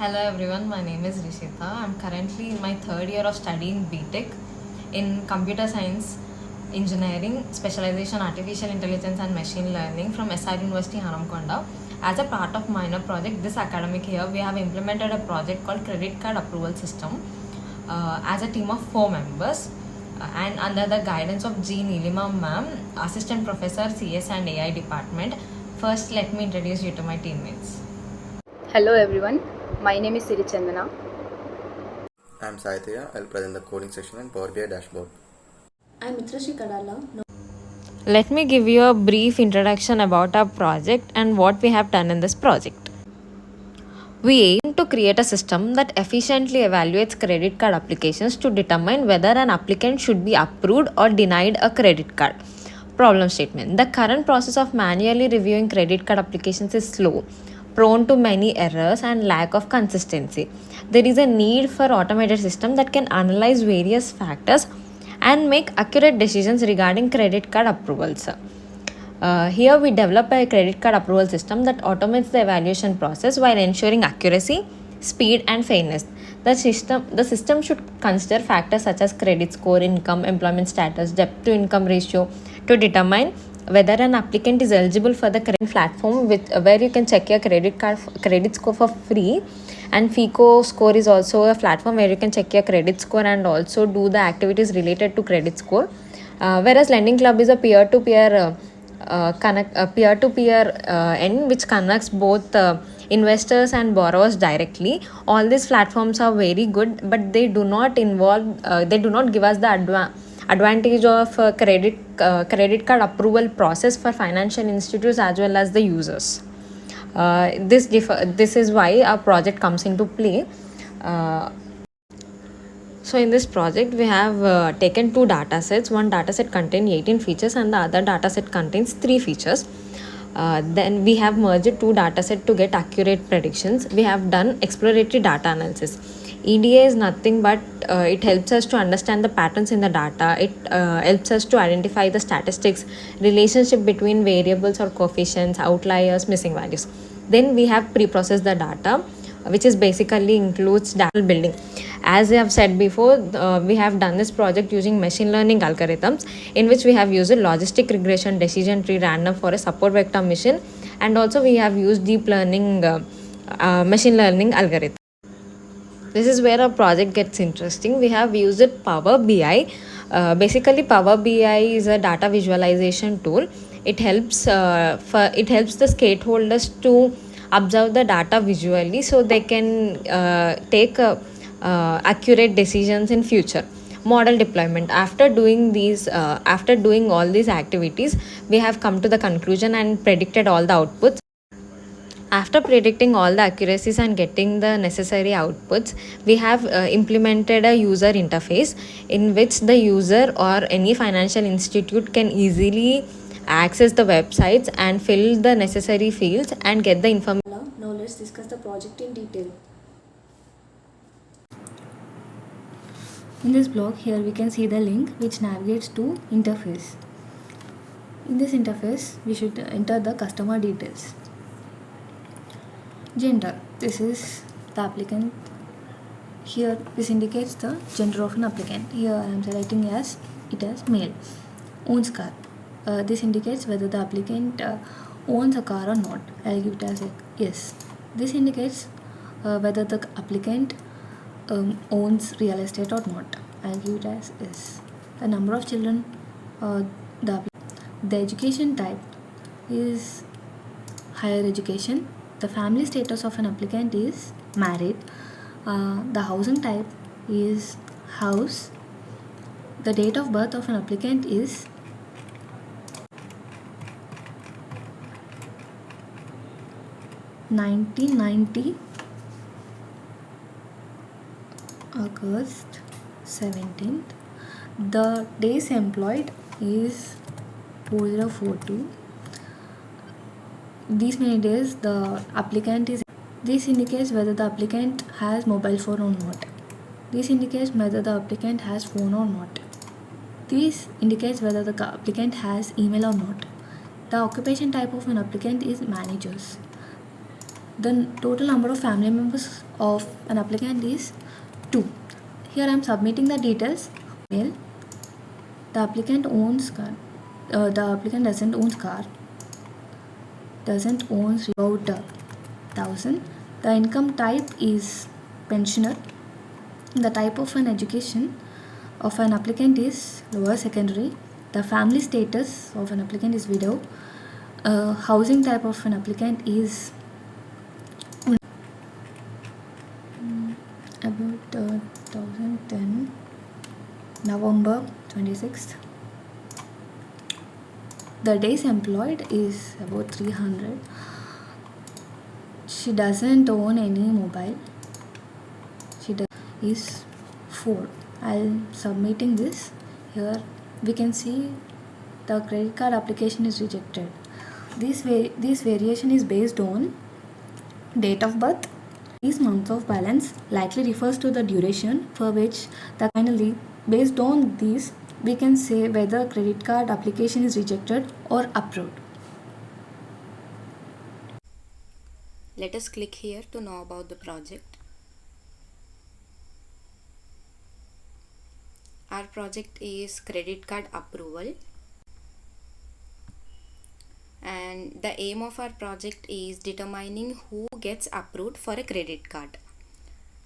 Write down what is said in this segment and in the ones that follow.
Hello everyone, my name is Rishita. I'm currently in my third year of studying BTech in Computer Science Engineering, Specialization Artificial Intelligence and Machine Learning from SR University Hanamkonda. As a part of minor project this academic year, we have implemented a project called Credit Card Approval System as a team of 4 members and under the guidance of G. Nilima ma'am, Assistant Professor CS and AI Department. First, let me introduce you to my teammates. Hello everyone, my name is Siri Chandana. I'm Saitya. I'll present the coding section and Power BI dashboard. I'm Mitrashi Kadala. Let me give you a brief introduction about our project and what we have done in this project. We aim to create a system that efficiently evaluates credit card applications to determine whether an applicant should be approved or denied a credit card. Problem statement: the current process of manually reviewing credit card applications is slow, prone to many errors and lack of consistency. There is a need for automated system that can analyze various factors and make accurate decisions regarding credit card approvals. Here we develop a credit card approval system that automates the evaluation process while ensuring accuracy, speed and fairness. The system should consider factors such as credit score, income, employment status, debt to income ratio to determine whether an applicant is eligible for the credit platform with where you can check your credit score for free. And FICO score is also a platform where you can check your credit score and also do the activities related to credit score. Whereas Lending Club is a peer-to-peer end which connects both investors and borrowers directly. All these platforms are very good, but they do not give us the advantage of credit card approval process for financial institutes as well as the users. This is why our project comes into play. So in this project, we have taken two data sets. One data set contains 18 features and the other data set contains 3 features. Then we have merged two data sets to get accurate predictions. We have done exploratory data analysis. EDA is nothing but it helps us to understand the patterns in the data. It helps us to identify the statistics, relationship between variables or coefficients, outliers, missing values. Then we have pre-processed the data, which is basically includes data building. As I have said before, we have done this project using machine learning algorithms, in which we have used logistic regression, decision tree, random forest, support vector machine, and also we have used deep learning machine learning algorithm. This is where our project gets interesting. We have used Power BI. Basically, Power BI is a data visualization tool. It helps the stakeholders to observe the data visually, so they can take accurate decisions in future. Model deployment: after doing all these activities, we have come to the conclusion and predicted all the outputs. After predicting all the accuracies and getting the necessary outputs, we have implemented a user interface in which the user or any financial institute can easily access the websites and fill the necessary fields and get the information. Now let's discuss the project in detail. In this block here we can see the link which navigates to interface. In this interface we should enter the customer details. Gender, this is the applicant. Here this indicates the gender of an applicant. Here I am selecting as male. Owns car, this indicates whether the applicant owns a car or not. I'll give it as a yes. This indicates whether the applicant owns real estate or not. I'll give it as yes. The number of children, the education type is higher education. The family status of an applicant is married. The housing type is house. The date of birth of an applicant is 1990 August 17th. The days employed is 4042. These many days the applicant is. This indicates whether the applicant has mobile phone or not. This indicates whether the applicant has phone or not. This indicates whether the applicant has email or not. The occupation type of an applicant is managers. the total number of family members of an applicant is 2. Here I am submitting the details. Male. The applicant owns car. The applicant doesn't own car. Doesn't owns about 1,000. The income type is pensioner. The type of an education of an applicant is lower secondary. The family status of an applicant is widow. Housing type of an applicant is about 2010 November 26th. The days employed is about 300. She doesn't own any mobile. Is 4. I'll submitting this. Here we can see the credit card application is rejected. This variation is based on date of birth. These months of balance likely refers to the duration for which the finally based on these we can say whether credit card application is rejected or approved. Let us click here to know about the project. Our project is credit card approval, and the aim of our project is determining who gets approved for a credit card.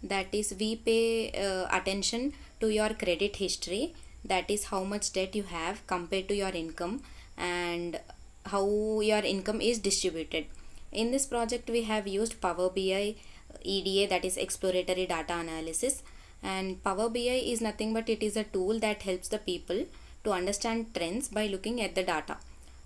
That is, we pay attention to your credit history, that is how much debt you have compared to your income and how your income is distributed. In this project we have used Power BI, EDA, that is exploratory data analysis, and Power BI is nothing but it is a tool that helps the people to understand trends by looking at the data.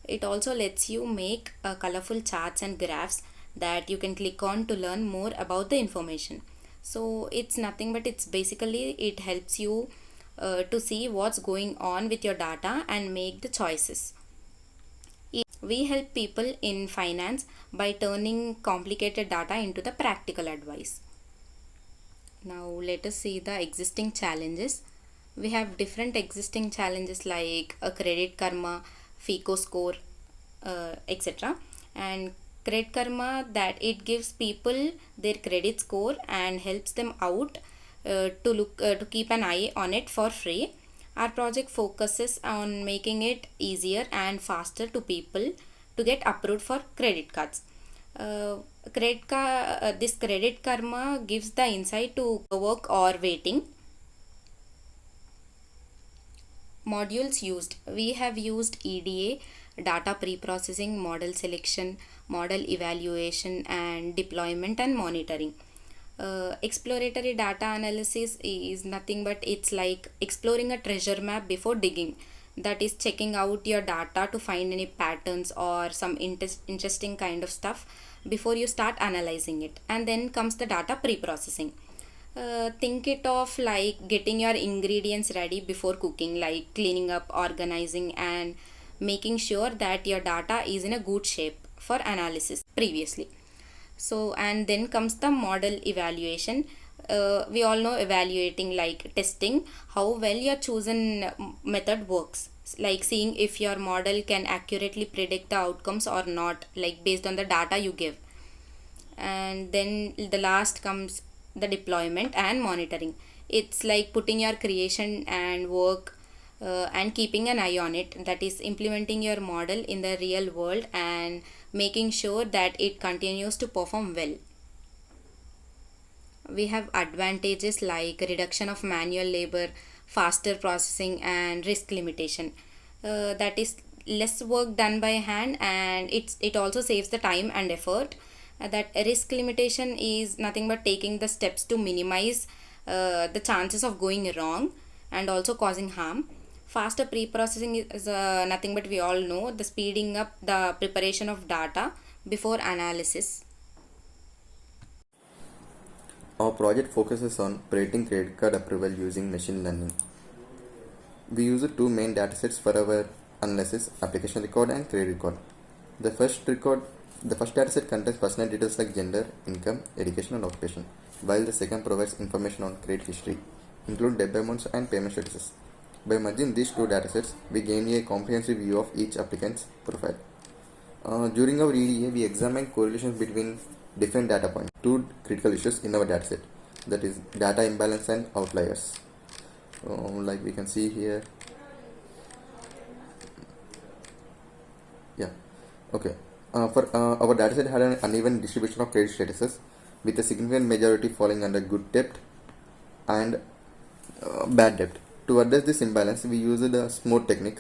It also lets you make colorful charts and graphs that you can click on to learn more about the information. So it's nothing but it's basically it helps you to see what's going on with your data and make the choices. We help people in finance by turning complicated data into the practical advice. Now let us see the existing challenges. We have different existing challenges like a Credit Karma, FICO score, etc. And Credit Karma, that it gives people their credit score and helps them out to keep an eye on it for free. Our project focuses on making it easier and faster to people to get approved for credit cards. This Credit Karma gives the insight to work or waiting. Modules used. We have used EDA, data pre-processing, model selection, model evaluation, and deployment and monitoring. Exploratory data analysis is nothing but it's like exploring a treasure map before digging. That is checking out your data to find any patterns or some interesting kind of stuff before you start analyzing it. And then comes the data pre-processing. Think it of like getting your ingredients ready before cooking, like cleaning up, organizing, and making sure that your data is in a good shape for analysis previously. So, and then comes the model evaluation. We all know evaluating like testing how well your chosen method works, like seeing if your model can accurately predict the outcomes or not, like based on the data you give. And then the last comes the deployment and monitoring. It's like putting your creation and work and keeping an eye on it, that is implementing your model in the real world and making sure that it continues to perform well. We have advantages like reduction of manual labor, faster processing, and risk limitation. That is less work done by hand, and it also saves the time and effort. That risk limitation is nothing but taking the steps to minimize the chances of going wrong and also causing harm. Faster pre-processing is nothing but we all know the speeding up the preparation of data before analysis. Our project focuses on predicting credit card approval using machine learning. We use two main datasets for our analysis: application record and credit record. The first dataset contains personal details like gender, income, education, and occupation, while the second provides information on credit history, including debt amounts and payment statuses. By merging these two datasets, we gain a comprehensive view of each applicant's profile. During our EDA, we examined correlations between different data points, two critical issues in our dataset, that is data imbalance and outliers. Like we can see here. Yeah. Okay. For our dataset had an uneven distribution of credit statuses, with a significant majority falling under good debt and bad debt. To address this imbalance, we used a SMOTE technique,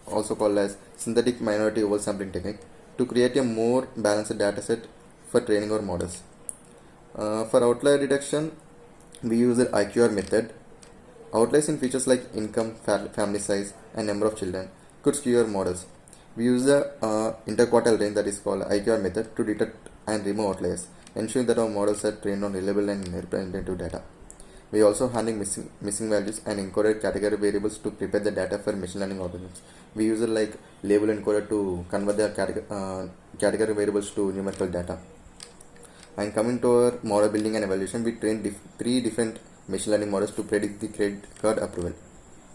also called as synthetic minority oversampling technique, to create a more balanced dataset for training our models. For outlier detection, we used IQR method. Outliers in features like income, family size, and number of children could skew our models. We use the interquartile range, that is called IQR method, to detect and remove outliers, ensuring that our models are trained on reliable and representative data. We also handle missing values and encoded category variables to prepare the data for machine learning algorithms. We use it like label encoder to convert the category variables to numerical data. And coming to our model building and evaluation, we trained three different machine learning models to predict the credit card approval.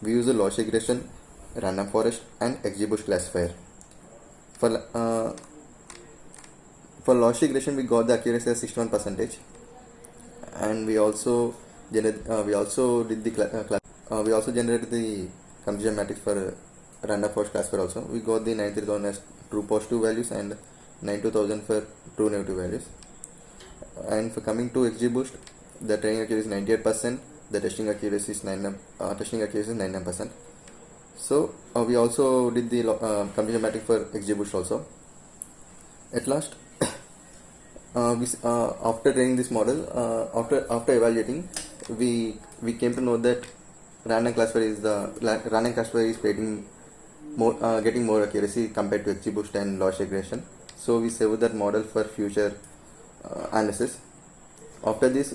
We use the loss regression, random forest, and XGBoost classifier. For loss regression, we got the accuracy as 61%, and we also generated the confusion matrix for random forest classifier. Also, we got the 93,000 as true positive values and 92,000 for true negative values. And for coming to XGBoost, the training accuracy is 98%, the testing accuracy is 99%. So we also did the confusion matrix for XGBoost also. At last, after training this model, after evaluating, we came to know that random classifier is getting more accuracy compared to XGBoost and loss regression. So we saved that model for future analysis. After this,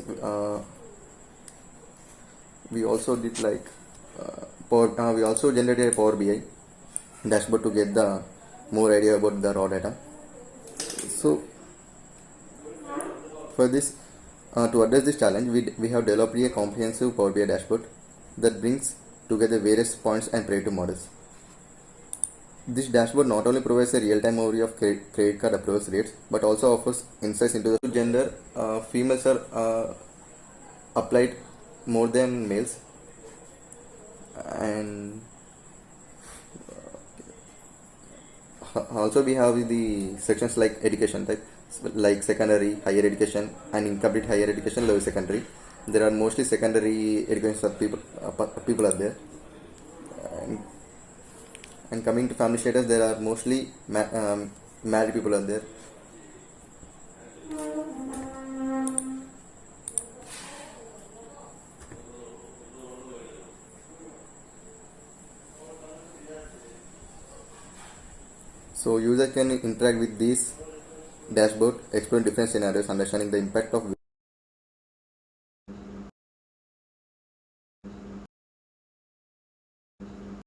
we also did like we also generated a Power BI dashboard to get the more idea about the raw data. So for this, to address this challenge, we have developed a comprehensive Power BI dashboard that brings together various points and predictive models. This dashboard not only provides a real-time overview of credit card approval rates, but also offers insights into the gender. Females are applied more than males, and also we have the sections like education type, like secondary, higher education, and incomplete higher education, lower secondary. There are mostly secondary education people are there. And coming to family status, there are mostly married people are there. So user can interact with this dashboard, explore different scenarios, understanding the impact of